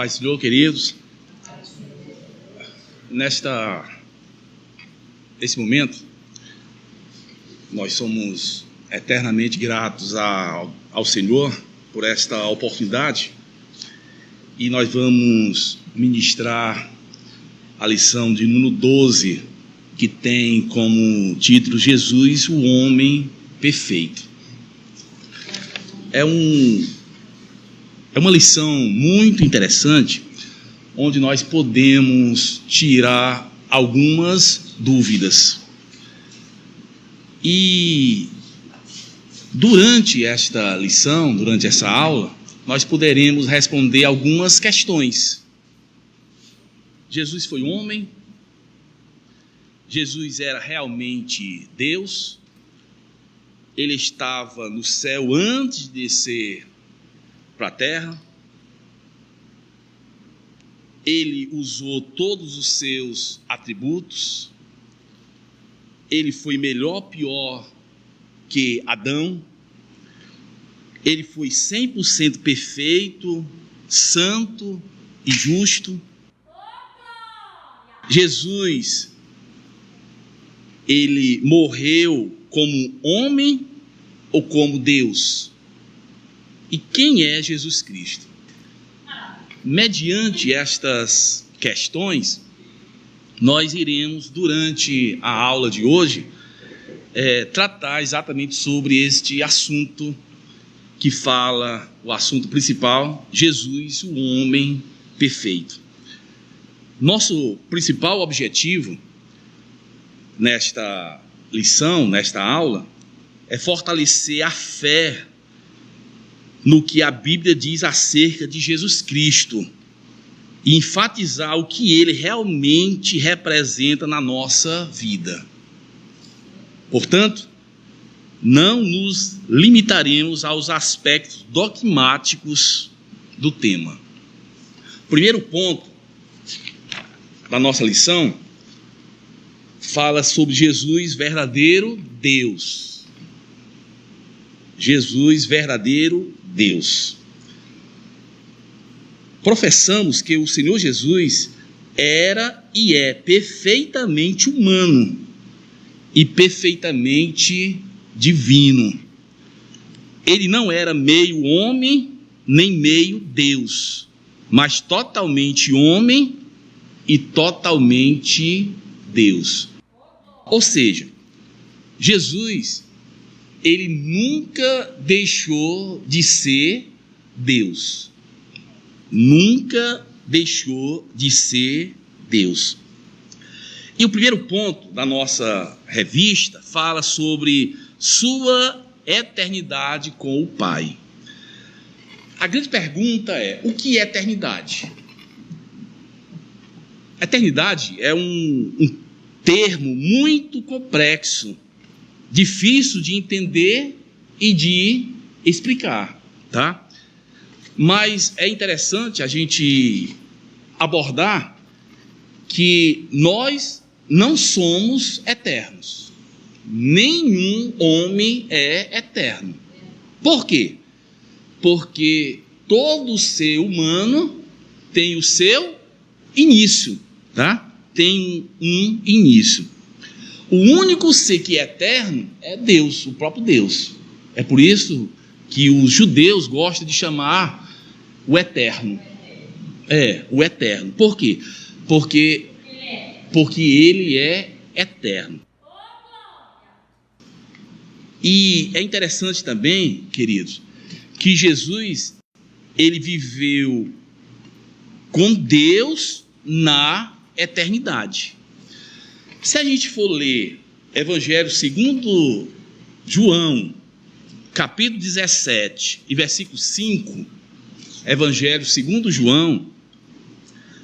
Paz do Senhor, queridos. Nesse momento, nós somos eternamente gratos ao Senhor por esta oportunidade e nós vamos ministrar a lição de número 12, que tem como título Jesus, o homem perfeito. É uma lição muito interessante, onde nós podemos tirar algumas dúvidas. E durante esta lição, durante essa aula, nós poderemos responder algumas questões. Jesus foi homem? Jesus era realmente Deus? Ele estava no céu antes de descer para a terra? Ele usou todos os seus atributos? Ele foi melhor ou pior que Adão? Ele foi 100% perfeito, santo e justo? Jesus, ele morreu como homem ou como Deus? E quem é Jesus Cristo? Mediante estas questões, nós iremos, durante a aula de hoje, tratar exatamente sobre este assunto que fala, o assunto principal, Jesus, o homem perfeito. Nosso principal objetivo nesta lição, nesta aula, é fortalecer a fé no que a Bíblia diz acerca de Jesus Cristo e enfatizar o que ele realmente representa na nossa vida. Portanto, não nos limitaremos aos aspectos dogmáticos do tema. O primeiro ponto da nossa lição fala sobre Jesus, verdadeiro Deus. Jesus, verdadeiro Deus. Professamos que o Senhor Jesus era e é perfeitamente humano e perfeitamente divino. Ele não era meio homem nem meio Deus, mas totalmente homem e totalmente Deus. Ou seja, Jesus, ele nunca deixou de ser Deus. Nunca deixou de ser Deus. E o primeiro ponto da nossa revista fala sobre sua eternidade com o Pai. A grande pergunta é: o que é eternidade? Eternidade é um termo muito complexo, difícil de entender e de explicar, tá? Mas é interessante a gente abordar que nós não somos eternos. Nenhum homem é eterno. Por quê? Porque todo ser humano tem o seu início, tá? Tem um início. O único ser que é eterno é Deus, o próprio Deus. É por isso que os judeus gostam de chamar o eterno. O eterno. Por quê? Porque ele é eterno. E é interessante também, queridos, que Jesus, ele viveu com Deus na eternidade. Se a gente for ler Evangelho segundo João, capítulo 17 e versículo 5, Evangelho segundo João,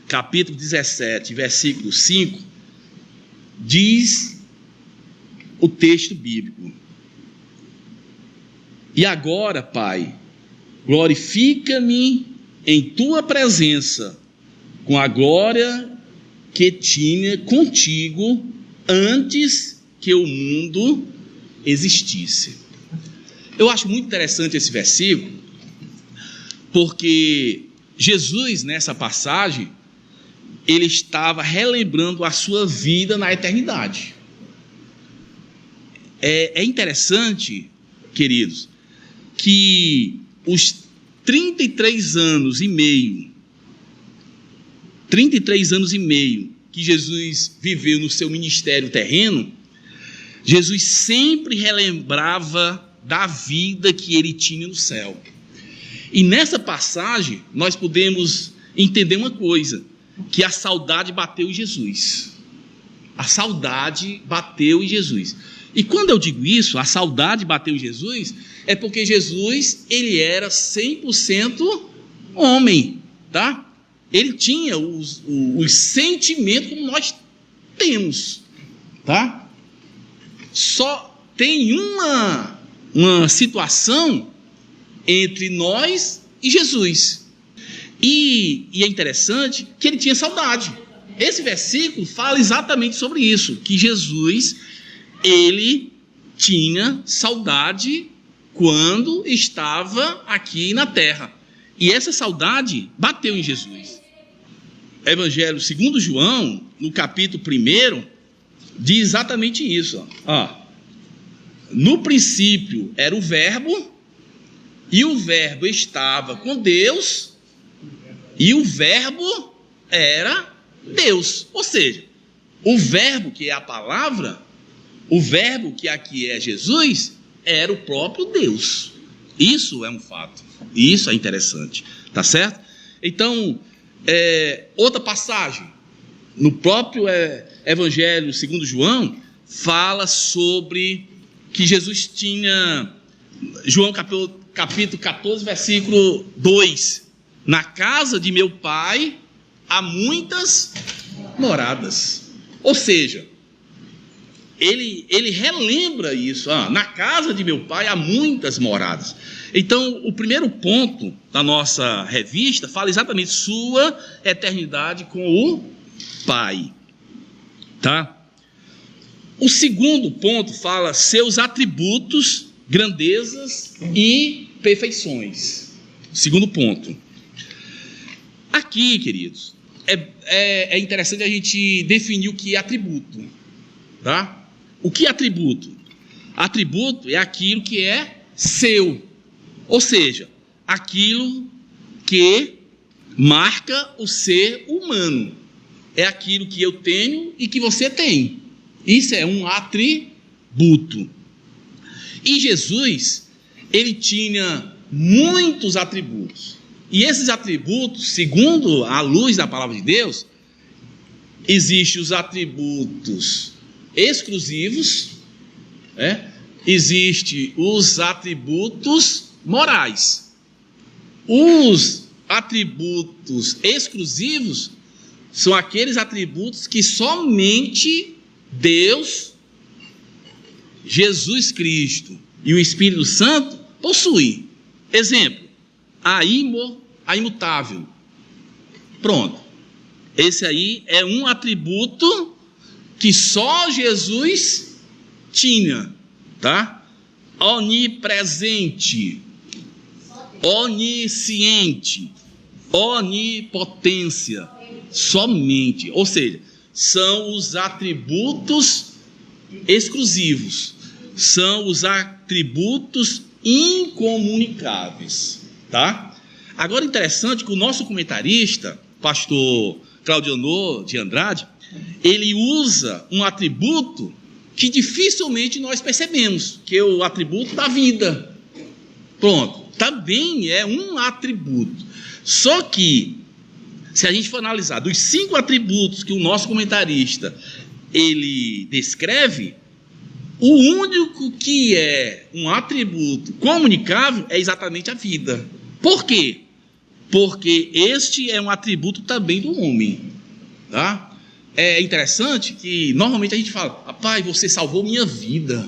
capítulo 17, versículo 5, diz o texto bíblico: E agora, Pai, glorifica-me em tua presença com a glória que tinha contigo antes que o mundo existisse. Eu acho muito interessante esse versículo, porque Jesus, nessa passagem, ele estava relembrando a sua vida na eternidade. É interessante, queridos, que os 33 anos e meio que Jesus viveu no seu ministério terreno, Jesus sempre relembrava da vida que ele tinha no céu. E nessa passagem, nós podemos entender uma coisa, que a saudade bateu em Jesus. A saudade bateu em Jesus. E quando eu digo isso, a saudade bateu em Jesus, é porque Jesus, ele era 100% homem, tá? Ele tinha os sentimentos como nós temos, tá? Só tem uma situação entre nós e Jesus. E é interessante que ele tinha saudade. Esse versículo fala exatamente sobre isso, que Jesus, ele tinha saudade quando estava aqui na terra. E essa saudade bateu em Jesus. Evangelho segundo João, no capítulo 1, diz exatamente isso. No princípio era o Verbo, e o Verbo estava com Deus, e o Verbo era Deus. Ou seja, o Verbo, que é a palavra, o Verbo, que aqui é Jesus, era o próprio Deus. Isso é um fato. Isso é interessante. Tá certo? Então, outra passagem, no próprio Evangelho segundo João, fala sobre que Jesus tinha, João capítulo 14, versículo 2, na casa de meu pai há muitas moradas. Ou seja, ele relembra isso. Na casa de meu pai há muitas moradas. Então, o primeiro ponto da nossa revista fala exatamente sua eternidade com o Pai. Tá? O segundo ponto fala seus atributos, grandezas e perfeições. Segundo ponto. Aqui, queridos, é interessante a gente definir o que é atributo. Tá? O que é atributo? Atributo é aquilo que é seu. Ou seja, aquilo que marca o ser humano. É aquilo que eu tenho e que você tem. Isso é um atributo. E Jesus, ele tinha muitos atributos. E esses atributos, segundo a luz da palavra de Deus, existem os atributos exclusivos, existem os atributos morais. Os atributos exclusivos são aqueles atributos que somente Deus, Jesus Cristo e o Espírito Santo possuem. Exemplo, a imutável. Pronto. Esse aí é um atributo que só Jesus tinha, tá? Onipresente, onisciente, onipotência, somente. Ou seja, são os atributos exclusivos, são os atributos incomunicáveis, tá? Agora, interessante que o nosso comentarista, pastor Claudionor de Andrade, ele usa um atributo que dificilmente nós percebemos, que é o atributo da vida. Pronto, também é um atributo. Só que, se a gente for analisar dos 5 atributos que o nosso comentarista ele descreve, o único que é um atributo comunicável é exatamente a vida. Por quê? Porque este é um atributo também do homem. Tá? É interessante que normalmente a gente fala: rapaz, você salvou minha vida.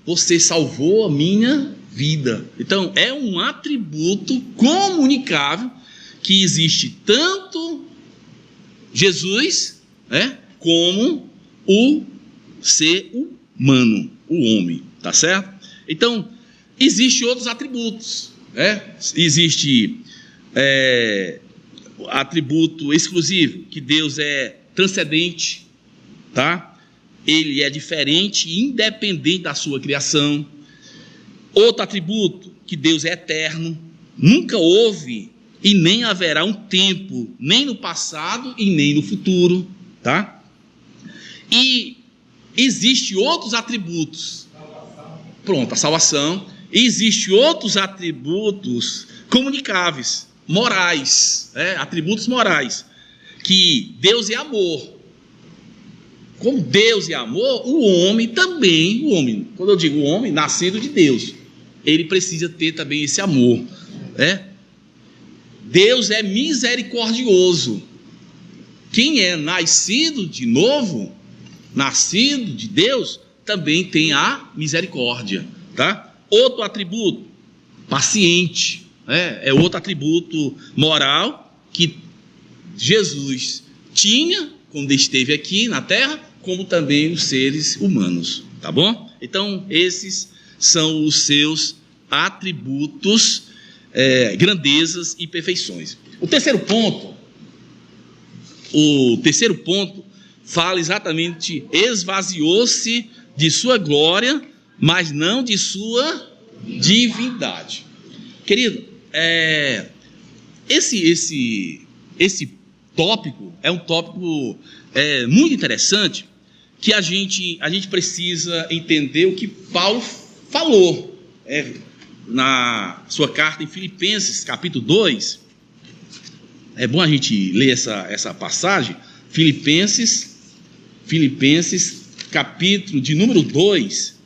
Você salvou a minha vida. Então, é um atributo comunicável que existe tanto Jesus, como o ser humano, o homem, tá certo? Então, existem outros atributos, existe atributo exclusivo, que Deus é transcendente, tá? Ele é diferente e independente da sua criação. Outro atributo, que Deus é eterno, nunca houve e nem haverá um tempo, nem no passado e nem no futuro, tá? E existem outros atributos. Pronto, a salvação. E existem outros atributos comunicáveis, morais, atributos morais, que Deus é amor. Como Deus é amor, o homem, quando eu digo o homem, nascido de Deus, ele precisa ter também esse amor, Deus é misericordioso. Quem é nascido de novo, nascido de Deus, também tem a misericórdia, tá? Outro atributo, paciente, é outro atributo moral que Jesus tinha quando esteve aqui na terra, como também os seres humanos, tá bom? Então, esses são os seus atributos, grandezas e perfeições. O terceiro ponto fala exatamente: esvaziou-se de sua glória, mas não de sua divindade. Querido, esse tópico é um tópico muito interessante, que a gente precisa entender o que Paulo falou na sua carta em Filipenses, capítulo 2. É bom a gente ler essa passagem. Filipenses, capítulo de número 2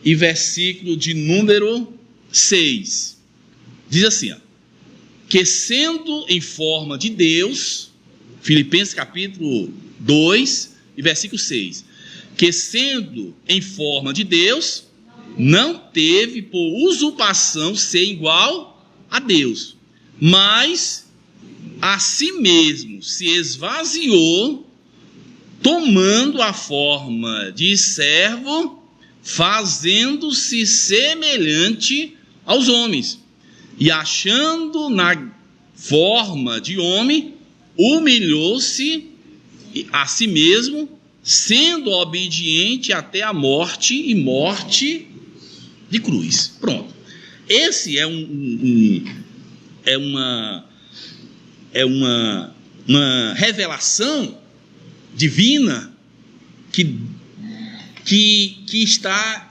e versículo de número 6. Diz assim, que sendo em forma de Deus, Filipenses capítulo 2 e versículo 6, que sendo em forma de Deus, não teve por usurpação ser igual a Deus, mas a si mesmo se esvaziou, tomando a forma de servo, fazendo-se semelhante aos homens, e achando na forma de homem, humilhou-se a si mesmo, sendo obediente até a morte, e morte de cruz. Pronto. Esse é uma revelação divina que está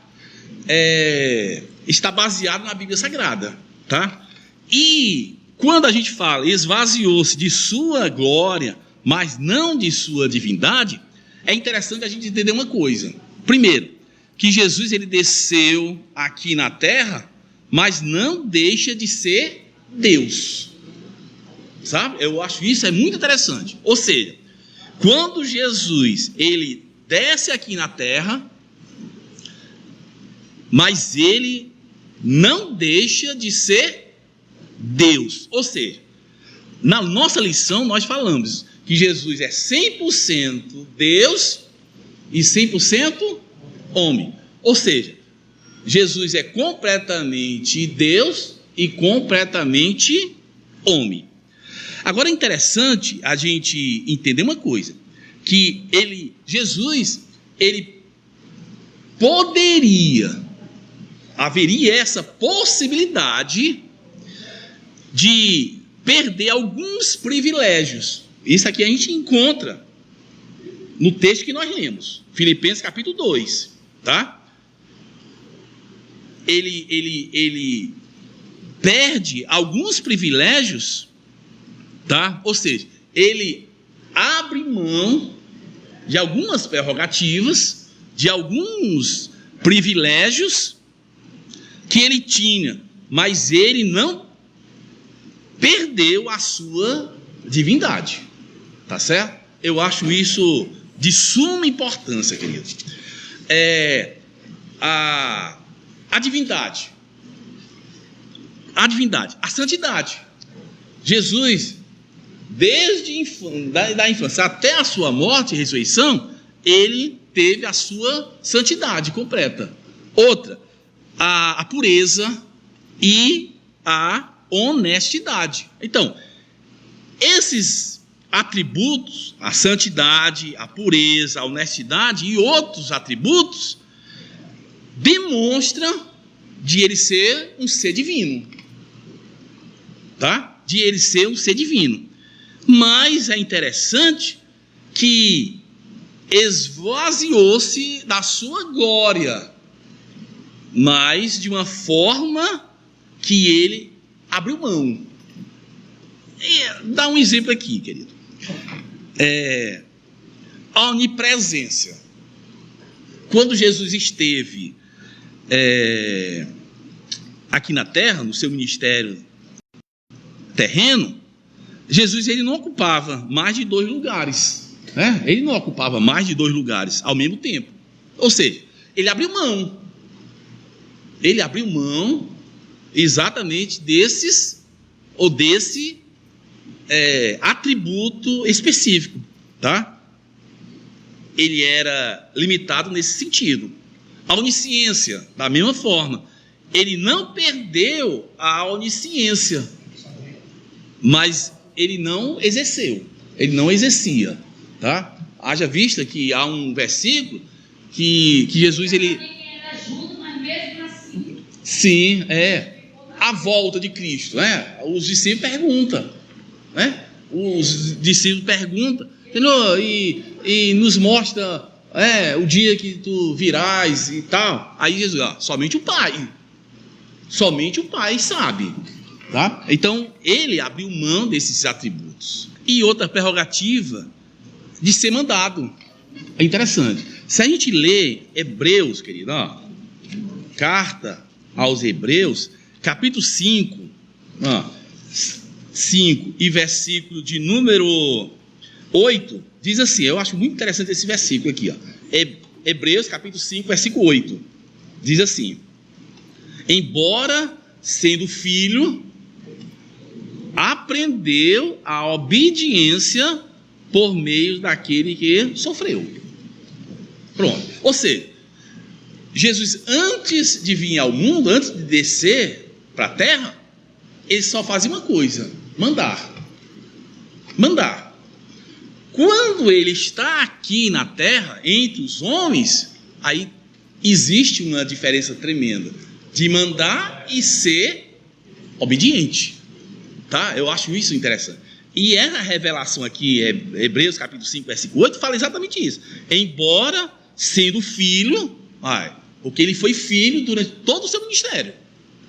baseado na Bíblia Sagrada, tá? E quando a gente fala esvaziou-se de sua glória, mas não de sua divindade, é interessante a gente entender uma coisa. Primeiro, que Jesus ele desceu aqui na terra, mas não deixa de ser Deus, sabe? Eu acho isso muito interessante. Ou seja, quando Jesus ele desce aqui na terra, mas ele não deixa de ser Deus. Ou seja, na nossa lição nós falamos que Jesus é 100% Deus e 100% homem. Ou seja, Jesus é completamente Deus e completamente homem. Agora é interessante a gente entender uma coisa, que Jesus haveria essa possibilidade de perder alguns privilégios. Isso aqui a gente encontra no texto que nós lemos, Filipenses capítulo 2, tá? Ele perde alguns privilégios, tá? Ou seja, ele abre mão de algumas prerrogativas, de alguns privilégios que ele tinha, mas ele não perdeu a sua divindade, tá certo? Eu acho isso de suma importância, querido. A divindade, a santidade. Jesus, desde da infância até a sua morte e ressurreição, ele teve a sua santidade completa. Outra, a pureza e a honestidade. Então, esses atributos, a santidade, a pureza, a honestidade e outros atributos, demonstram de ele ser um ser divino. Tá? De ele ser um ser divino. Mas é interessante que esvaziou-se da sua glória, mas de uma forma que ele abriu mão. Dá um exemplo aqui, querido. A onipresença. Quando Jesus esteve aqui na terra, no seu ministério terreno, Jesus ele não ocupava mais de 2 lugares. Né? Ele não ocupava mais de 2 lugares ao mesmo tempo. Ou seja, ele abriu mão. Ele abriu mão exatamente desse atributo específico. Tá? Ele era limitado nesse sentido. A onisciência, da mesma forma. Ele não perdeu a onisciência, mas ele não exerceu. Ele não exercia. Tá? Haja vista que há um versículo que Jesus ele... Sim, a volta de Cristo, né? Os discípulos perguntam, né? Os discípulos perguntam, entendeu? E nos mostra o dia que tu virás e tal. Aí Jesus, somente o Pai sabe, tá? Então ele abriu mão desses atributos. E outra prerrogativa de ser mandado. É interessante. Se a gente lê Hebreus, querido, carta aos Hebreus, capítulo 5, 5 e versículo de número 8, diz assim, eu acho muito interessante esse versículo aqui, Hebreus, capítulo 5, versículo 8, diz assim: embora sendo filho, aprendeu a obediência por meio daquele que sofreu. Pronto. Ou seja, Jesus, antes de vir ao mundo, antes de descer para a terra, ele só fazia uma coisa: mandar. Quando ele está aqui na terra, entre os homens, aí existe uma diferença tremenda de mandar e ser obediente. Tá? Eu acho isso interessante. E essa revelação aqui, Hebreus capítulo 5, versículo 8, fala exatamente isso. Embora sendo filho, porque ele foi filho durante todo o seu ministério.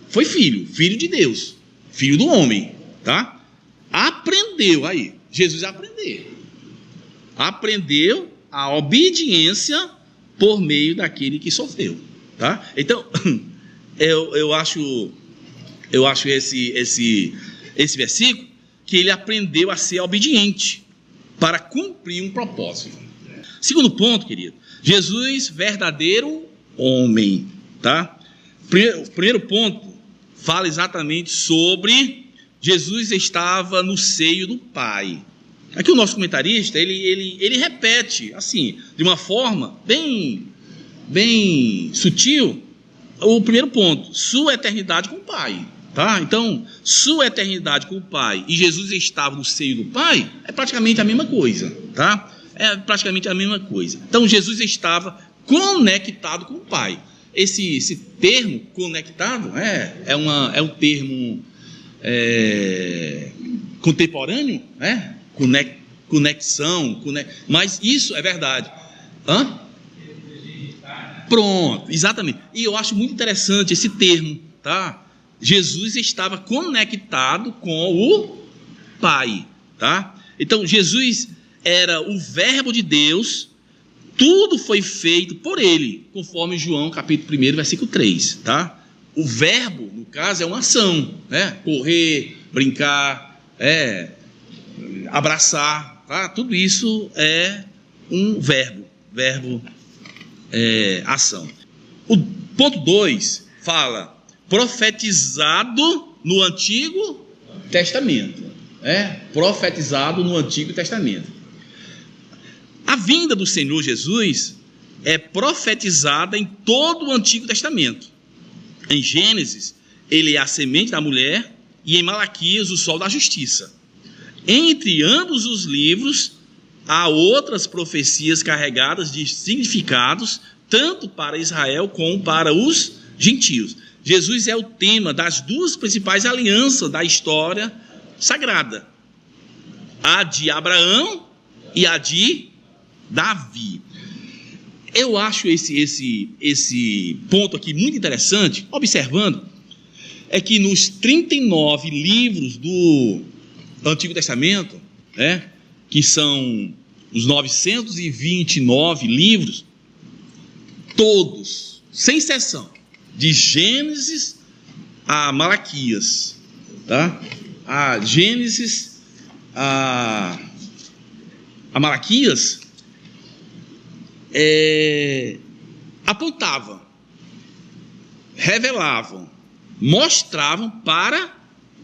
Foi filho de Deus, filho do homem, tá? Aprendeu, Jesus aprendeu a obediência por meio daquele que sofreu, tá? Então, eu acho esse versículo que ele aprendeu a ser obediente para cumprir um propósito. Segundo ponto, querido, Jesus, verdadeiro homem, tá? Primeiro ponto fala exatamente sobre Jesus estava no seio do Pai. Aqui o nosso comentarista, ele repete, assim, de uma forma bem sutil, o primeiro ponto, sua eternidade com o Pai. Tá? Então, sua eternidade com o Pai e Jesus estava no seio do Pai é praticamente a mesma coisa, tá? É praticamente a mesma coisa. Então, Jesus estava conectado com o Pai. Esse termo conectado é um termo contemporâneo, né? Conexão, mas isso é verdade. Pronto, exatamente. E eu acho muito interessante esse termo, tá? Jesus estava conectado com o Pai, tá? Então, Jesus era o verbo de Deus, tudo foi feito por ele, conforme João, capítulo 1, versículo 3, tá? O verbo, no caso, é uma ação, né? Correr, brincar, abraçar, tá? Tudo isso é um verbo, ação. O ponto 2 fala profetizado no Antigo Testamento. Profetizado no Antigo Testamento. A vinda do Senhor Jesus é profetizada em todo o Antigo Testamento. Em Gênesis, ele é a semente da mulher, e em Malaquias o sol da justiça. Entre ambos os livros há outras profecias carregadas de significados tanto para Israel como para os gentios. Jesus é o tema das duas principais alianças da história sagrada: a de Abraão e a de Davi. Eu acho esse ponto aqui muito interessante, observando, é que nos 39 livros do Antigo Testamento, que são os 929 livros, todos, sem exceção, de Gênesis a Malaquias, tá? A Gênesis a Malaquias, apontavam, revelavam, mostravam para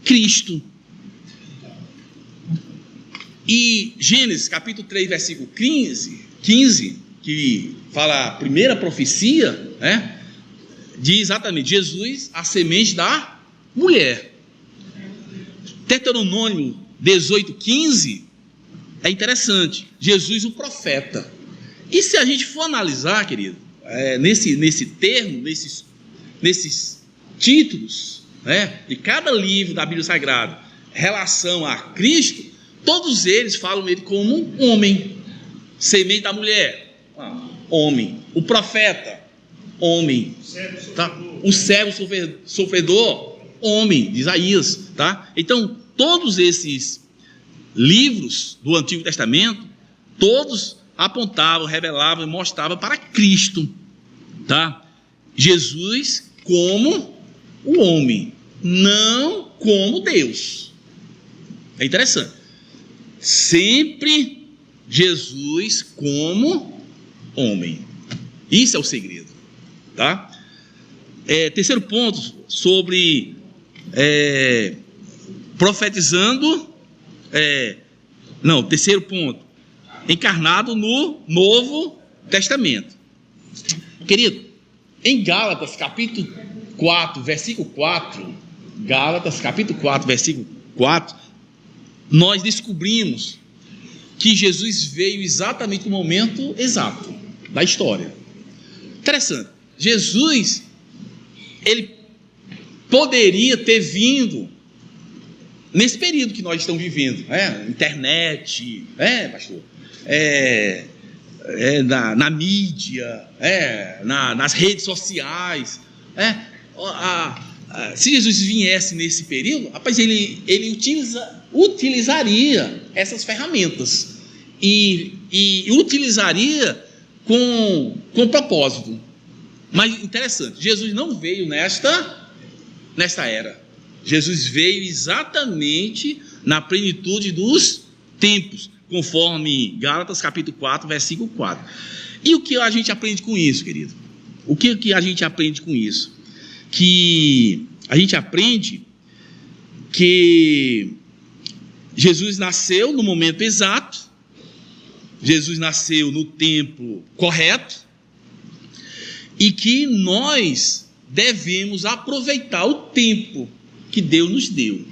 Cristo. E Gênesis capítulo 3, versículo 15, que fala a primeira profecia, diz exatamente: Jesus, a semente da mulher. Deuteronômio 18:15 é interessante: Jesus, o profeta. E se a gente for analisar, querido, nesse termo, nesses títulos, de cada livro da Bíblia Sagrada, relação a Cristo, todos eles falam ele como homem. Semente da mulher, homem. O profeta, homem. Tá? O servo sofredor, homem, de Isaías. Tá? Então, todos esses livros do Antigo Testamento, todos apontavam, revelavam e mostravam para Cristo. Tá? Jesus como o homem, não como Deus. É interessante. Sempre Jesus como homem. Isso é o segredo, tá? Terceiro ponto, sobre profetizando. Terceiro ponto, encarnado no Novo Testamento. Querido, em Gálatas capítulo 4, versículo 4, Gálatas capítulo 4, versículo 4, nós descobrimos que Jesus veio exatamente no momento exato da história. Interessante. Jesus, ele poderia ter vindo nesse período que nós estamos vivendo, internet, pastor, na mídia, nas redes sociais, se Jesus viesse nesse período, rapaz, ele utilizaria essas ferramentas e utilizaria com propósito. Mas interessante, Jesus não veio nesta era. Jesus veio exatamente na plenitude dos tempos, conforme Gálatas capítulo 4, versículo 4. E o que a gente aprende com isso, querido? O que a gente aprende com isso? Que a gente aprende que Jesus nasceu no momento exato, Jesus nasceu no tempo correto, e que nós devemos aproveitar o tempo que Deus nos deu.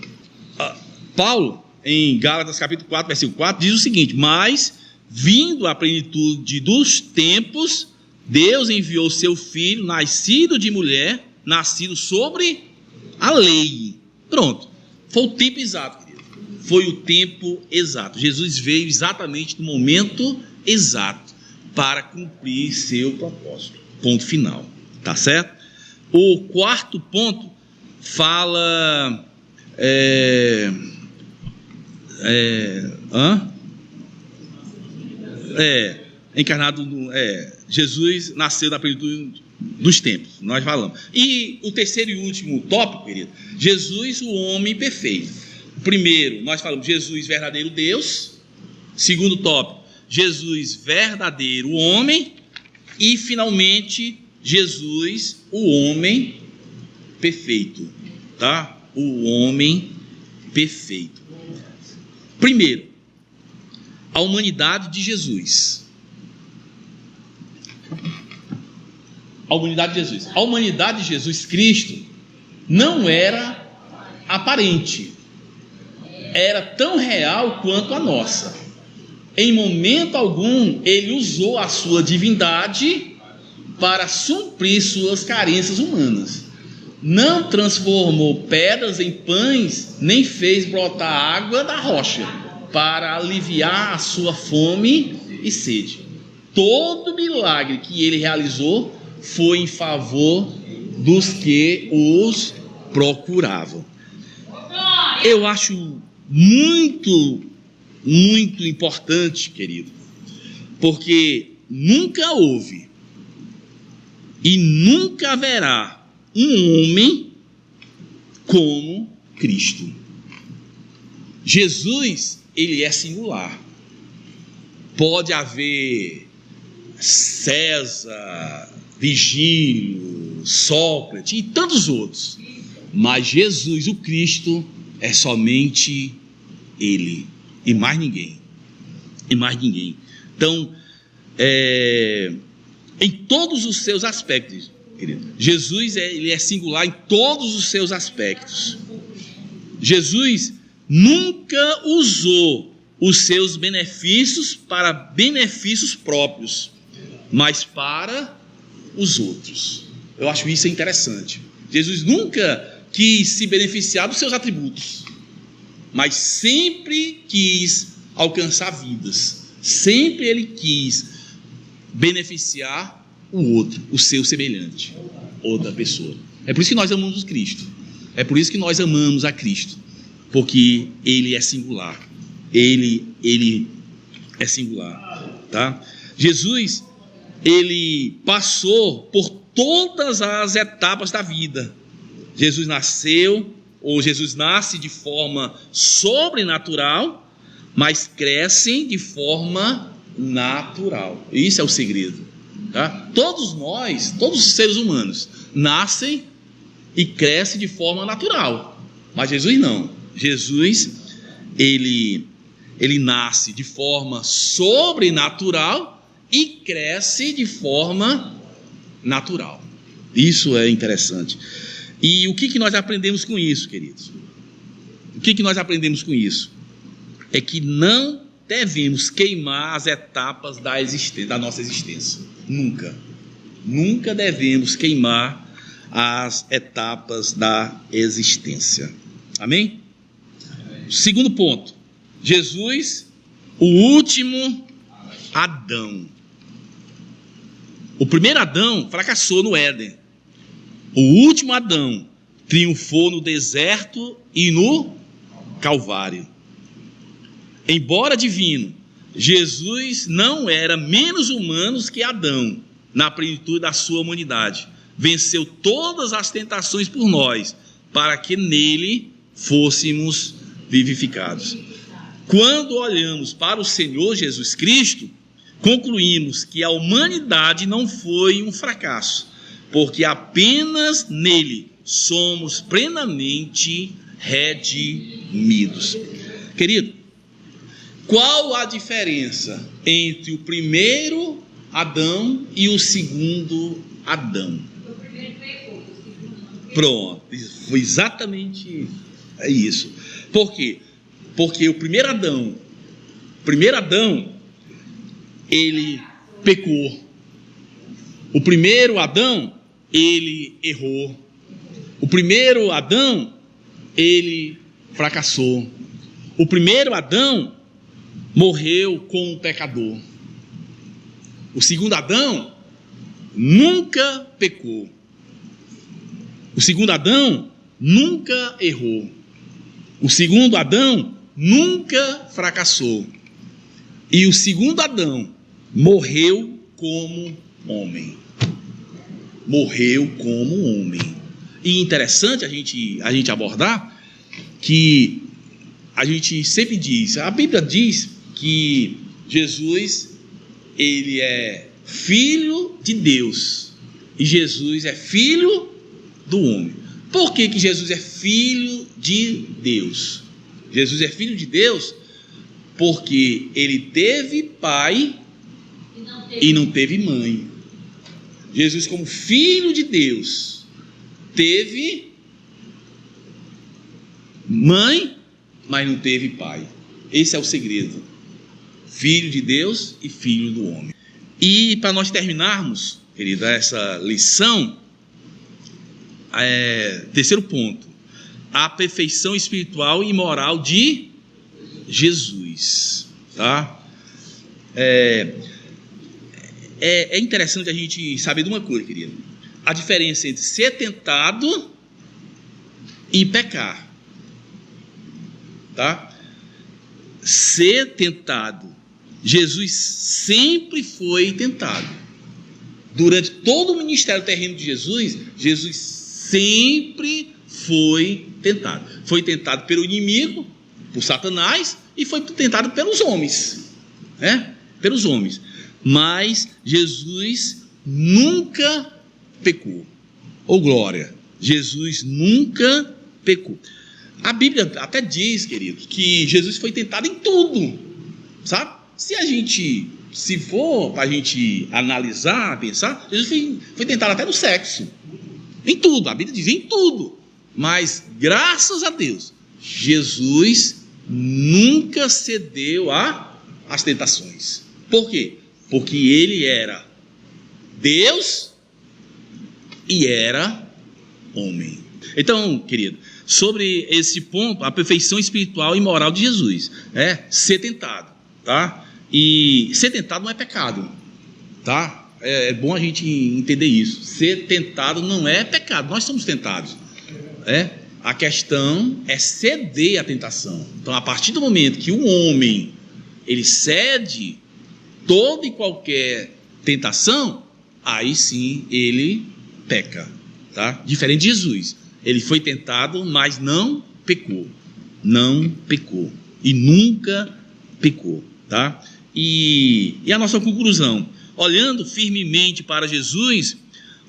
Paulo, em Gálatas capítulo 4, versículo 4, diz o seguinte: mas, vindo a plenitude dos tempos, Deus enviou seu Filho, nascido de mulher, nascido sobre a lei. Pronto, foi o tempo exato, querido. Foi o tempo exato. Jesus veio exatamente no momento exato para cumprir seu propósito. Ponto final. Tá certo? O quarto ponto fala encarnado, Jesus nasceu da plenitude dos tempos, nós falamos. E o terceiro e último tópico, querido, Jesus, o homem perfeito. Primeiro, nós falamos Jesus, verdadeiro Deus. Segundo tópico, Jesus, verdadeiro homem. E, finalmente, Jesus, o homem perfeito. Tá? O homem perfeito. Primeiro, a humanidade de Jesus. A humanidade de Jesus. A humanidade de Jesus Cristo não era aparente, era tão real quanto a nossa. Em momento algum, ele usou a sua divindade para suprir suas carências humanas. Não transformou pedras em pães, nem fez brotar água da rocha para aliviar a sua fome e sede. Todo milagre que ele realizou foi em favor dos que os procuravam. Eu acho muito importante, querido, porque nunca houve e nunca haverá um homem como Cristo. Jesus, ele é singular. Pode haver César, Virgílio, Sócrates e tantos outros, mas Jesus, o Cristo, é somente ele e mais ninguém. Então, em todos os seus aspectos, querido, Jesus ele é singular em todos os seus aspectos. Jesus nunca usou os seus benefícios para benefícios próprios, mas para os outros. Eu acho isso interessante. Jesus nunca quis se beneficiar dos seus atributos, mas sempre quis alcançar vidas. Sempre ele quis beneficiar o outro, o seu semelhante, outra pessoa. É por isso que nós amamos Cristo. É por isso que nós amamos a Cristo, porque ele é singular. Ele é singular, tá? Jesus, ele passou por todas as etapas da vida. Jesus nasce de forma sobrenatural, mas cresce de forma natural. Isso é o segredo, tá? Todos nós, todos os seres humanos, nascem e crescem de forma natural, mas Jesus não. Jesus, ele nasce de forma sobrenatural e cresce de forma natural. Isso é interessante. E o que nós aprendemos com isso, queridos? O que nós aprendemos com isso? É que não devemos queimar as etapas da nossa existência. Nunca devemos queimar as etapas da existência. Amém? Segundo ponto. Jesus, o último Adão. O primeiro Adão fracassou no Éden. O último Adão triunfou no deserto e no Calvário. Embora divino, Jesus não era menos humano que Adão na plenitude da sua humanidade. Venceu todas as tentações por nós, para que nele fôssemos vivificados. Quando olhamos para o Senhor Jesus Cristo, concluímos que a humanidade não foi um fracasso, porque apenas nele somos plenamente redimidos. Querido, qual a diferença entre o primeiro Adão e o segundo Adão? Pronto, foi exatamente isso. Por quê? Porque o primeiro Adão, ele pecou. O primeiro Adão, ele errou. O primeiro Adão, ele fracassou. O primeiro Adão morreu como um pecador. O segundo Adão nunca pecou. O segundo Adão nunca errou. O segundo Adão nunca fracassou. E o segundo Adão morreu como homem. Morreu como homem. E interessante a gente abordar que a gente sempre diz, a Bíblia diz que Jesus, ele é filho de Deus e Jesus é filho do homem. Por que Jesus é filho de Deus? Jesus é filho de Deus porque ele teve pai e não teve mãe. Jesus, como filho de Deus, teve mãe, mas não teve pai. Esse é o segredo. Filho de Deus e filho do homem. E para nós terminarmos, querida, essa lição, terceiro ponto, a perfeição espiritual e moral de Jesus, tá? É interessante a gente saber de uma coisa, querido, a diferença entre ser tentado e pecar, tá? Ser tentado, Jesus sempre foi tentado. Durante todo o ministério terreno de Jesus, Jesus sempre foi tentado. Foi tentado pelo inimigo, por Satanás, e foi tentado pelos homens, né? Pelos homens. Mas Jesus nunca pecou. Ô glória! Jesus nunca pecou. A Bíblia até diz, queridos, que Jesus foi tentado em tudo, sabe? Se for para a gente analisar, pensar, Jesus foi tentado até no sexo. Em tudo, a Bíblia diz em tudo. Mas, graças a Deus, Jesus nunca cedeu às tentações. Por quê? Porque ele era Deus e era homem. Então, querido, sobre esse ponto, a perfeição espiritual e moral de Jesus, ser tentado, tá? E ser tentado não é pecado, tá? É bom a gente entender isso. Ser tentado não é pecado, nós somos tentados. A questão é ceder à tentação. Então, a partir do momento que o homem ele cede toda e qualquer tentação, aí sim ele peca, tá? Diferente de Jesus, ele foi tentado, mas não pecou, e nunca pecou, tá? E a nossa conclusão, olhando firmemente para Jesus,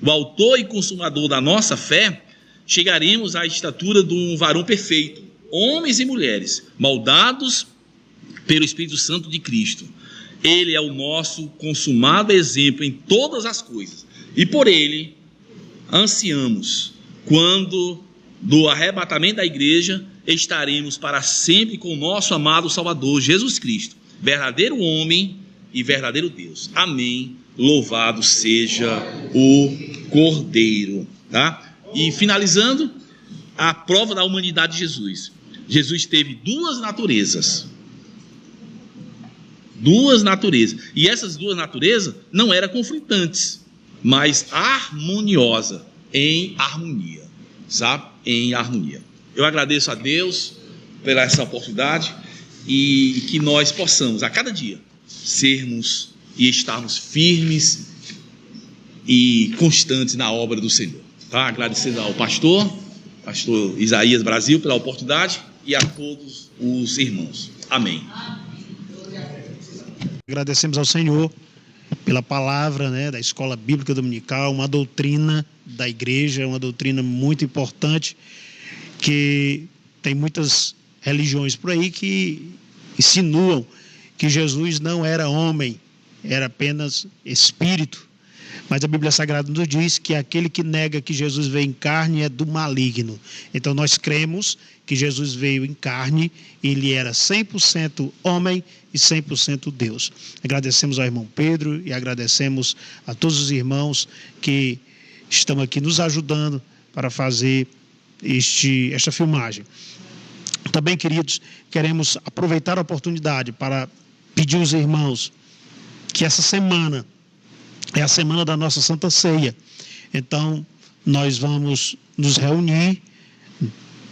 o autor e consumador da nossa fé, chegaremos à estatura de um varão perfeito, homens e mulheres, moldados pelo Espírito Santo de Cristo. Ele é o nosso consumado exemplo em todas as coisas, e por ele ansiamos, quando do arrebatamento da igreja, estaremos para sempre com o nosso amado Salvador, Jesus Cristo, verdadeiro homem e verdadeiro Deus. Amém. Louvado seja o Cordeiro, tá? E finalizando, a prova da humanidade de Jesus. Jesus teve duas naturezas. E essas duas naturezas não eram conflitantes, mas harmoniosa, em harmonia, sabe? Em harmonia. Eu agradeço a Deus pela essa oportunidade e que nós possamos a cada dia sermos e estarmos firmes e constantes na obra do Senhor, tá? Agradecendo ao pastor Isaías Brasil pela oportunidade e a todos os irmãos. Amém. Agradecemos ao Senhor pela palavra, né, da Escola Bíblica Dominical, uma doutrina da igreja, uma doutrina muito importante, que tem muitas religiões por aí que insinuam que Jesus não era homem, era apenas espírito. Mas a Bíblia Sagrada nos diz que aquele que nega que Jesus veio em carne é do maligno. Então nós cremos que Jesus veio em carne, ele era 100% homem e 100% Deus. Agradecemos ao irmão Pedro e agradecemos a todos os irmãos que estão aqui nos ajudando para fazer esta filmagem. Também, queridos, queremos aproveitar a oportunidade para pedir aos irmãos que essa semana é a semana da nossa Santa Ceia. Então, nós vamos nos reunir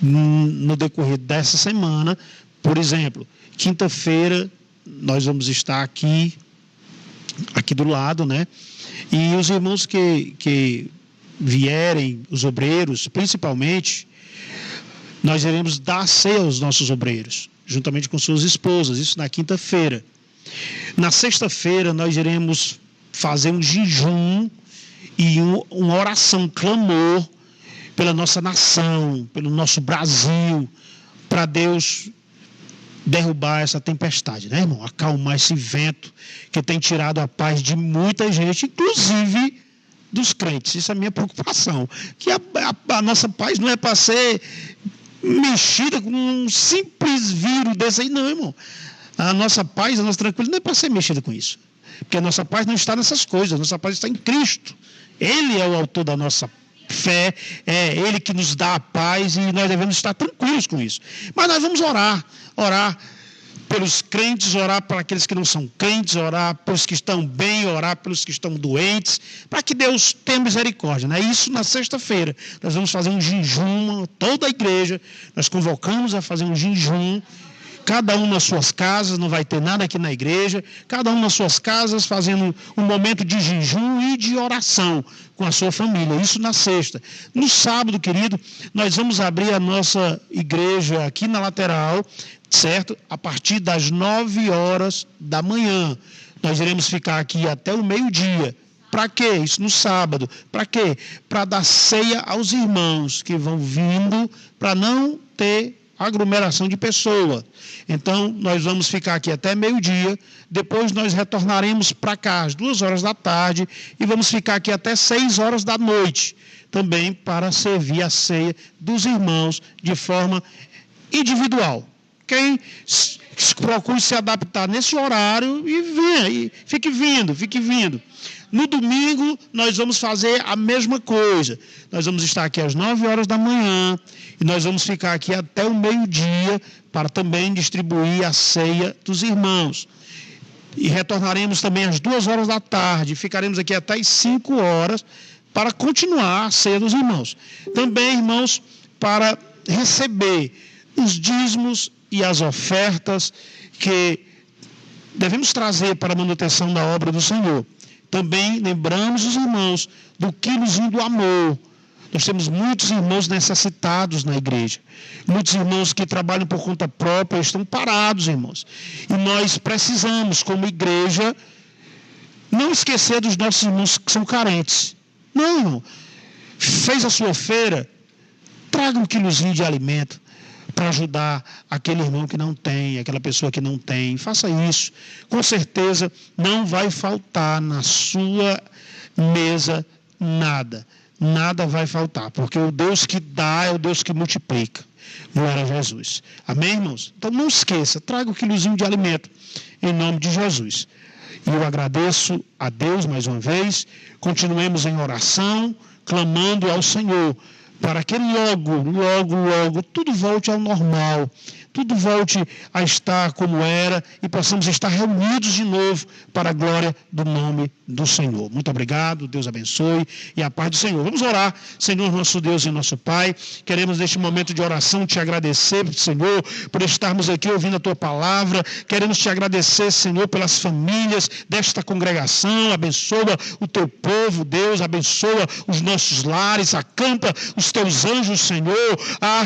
no decorrer dessa semana. Por exemplo, quinta-feira, nós vamos estar aqui do lado, né? E os irmãos que vierem, os obreiros, principalmente, nós iremos dar ceia aos nossos obreiros, juntamente com suas esposas, isso na quinta-feira. Na sexta-feira, nós iremos fazer um jejum e uma oração, clamor pela nossa nação, pelo nosso Brasil, para Deus derrubar essa tempestade, né, irmão? Acalmar esse vento que tem tirado a paz de muita gente, inclusive dos crentes. Isso é a minha preocupação, que a nossa paz não é para ser mexida com um simples vírus desse aí. Não, irmão. A nossa paz, a nossa tranquilidade não é para ser mexida com isso. Porque a nossa paz não está nessas coisas, a nossa paz está em Cristo. Ele é o autor da nossa fé, é Ele que nos dá a paz e nós devemos estar tranquilos com isso. Mas nós vamos orar pelos crentes, orar para aqueles que não são crentes, orar pelos que estão bem, orar pelos que estão doentes, para que Deus tenha misericórdia, né? Isso na sexta-feira. Nós vamos fazer um jejum, toda a igreja, nós convocamos a fazer um jejum, cada um nas suas casas, não vai ter nada aqui na igreja, cada um nas suas casas fazendo um momento de jejum e de oração com a sua família, isso na sexta. No sábado, querido, nós vamos abrir a nossa igreja aqui na lateral, certo? A partir das 9h da manhã. Nós iremos ficar aqui até o meio-dia. Para quê? Isso no sábado. Para quê? Para dar ceia aos irmãos que vão vindo, para não ter aglomeração de pessoa. Então, nós vamos ficar aqui até meio-dia, depois nós retornaremos para cá às 2h da tarde e vamos ficar aqui até 6h da noite, também para servir a ceia dos irmãos de forma individual. Quem procure se adaptar nesse horário e venha, e fique vindo. No domingo, nós vamos fazer a mesma coisa. Nós vamos estar aqui às 9h da manhã e nós vamos ficar aqui até o meio-dia para também distribuir a ceia dos irmãos. E retornaremos também às 2h da tarde. Ficaremos aqui até as 5h para continuar a ceia dos irmãos. Também, irmãos, para receber os dízimos e as ofertas que devemos trazer para a manutenção da obra do Senhor. Também lembramos os irmãos do quilozinho do amor. Nós temos muitos irmãos necessitados na igreja. Muitos irmãos que trabalham por conta própria estão parados, irmãos. E nós precisamos, como igreja, não esquecer dos nossos irmãos que são carentes. Não, irmão. Fez a sua feira, traga um quilozinho de alimento para ajudar aquele irmão que não tem, aquela pessoa que não tem. Faça isso. Com certeza não vai faltar na sua mesa nada. Nada vai faltar, porque o Deus que dá é o Deus que multiplica. Glória a Jesus. Amém, irmãos? Então não esqueça, traga um quilozinho de alimento em nome de Jesus. E eu agradeço a Deus mais uma vez. Continuemos em oração, clamando ao Senhor, para que logo, tudo volte ao normal, tudo volte a estar como era e possamos estar reunidos de novo para a glória do nome do Senhor. Muito obrigado, Deus abençoe e a paz do Senhor. Vamos orar, Senhor, nosso Deus e nosso Pai. Queremos neste momento de oração te agradecer, Senhor, por estarmos aqui ouvindo a Tua palavra. Queremos te agradecer, Senhor, pelas famílias desta congregação. Abençoa o Teu povo, Deus, abençoa os nossos lares, acampa os Teus anjos, Senhor,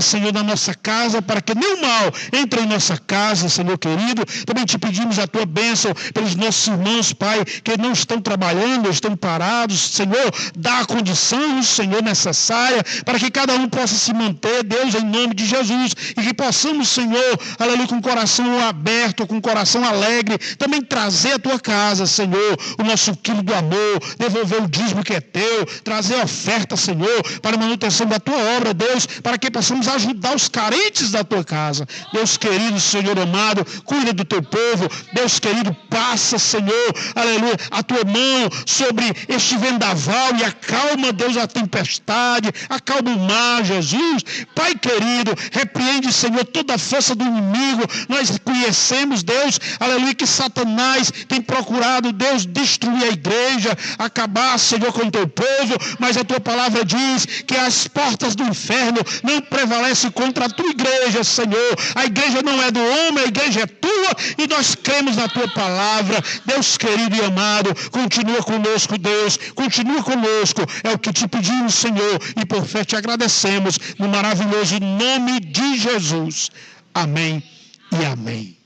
Senhor, na nossa casa, para que nenhum mal entre em nossa casa, Senhor querido. Também te pedimos a Tua bênção pelos nossos irmãos, Pai, que não estão trabalhando, estão parados, Senhor, dá a condição, Senhor, necessária, para que cada um possa se manter, Deus, em nome de Jesus, e que possamos, Senhor, aleluia, com o coração aberto, com o coração alegre, também trazer à Tua casa, Senhor, o nosso quilo do amor, devolver o dízimo que é Teu, trazer a oferta, Senhor, para a manutenção da Tua obra, Deus, para que possamos ajudar os carentes da Tua casa. Deus querido, Senhor amado, cuida do Teu povo. Deus querido, passa, Senhor, aleluia, a Tua mão sobre este vendaval e acalma, Deus, a tempestade, acalma o mar, Jesus. Pai querido, repreende, Senhor, toda a força do inimigo. Nós conhecemos, Deus, aleluia, que Satanás tem procurado, Deus, destruir a igreja, acabar, Senhor, com o Teu povo, mas a Tua palavra diz que as portas do inferno não prevalecem contra a Tua igreja, Senhor. A igreja não é do homem, a igreja é Tua, e nós cremos na Tua palavra. Deus querido e amado, continua conosco, Deus, continua conosco, é o que te pedimos, Senhor, e por fé te agradecemos, no maravilhoso nome de Jesus. Amém e amém.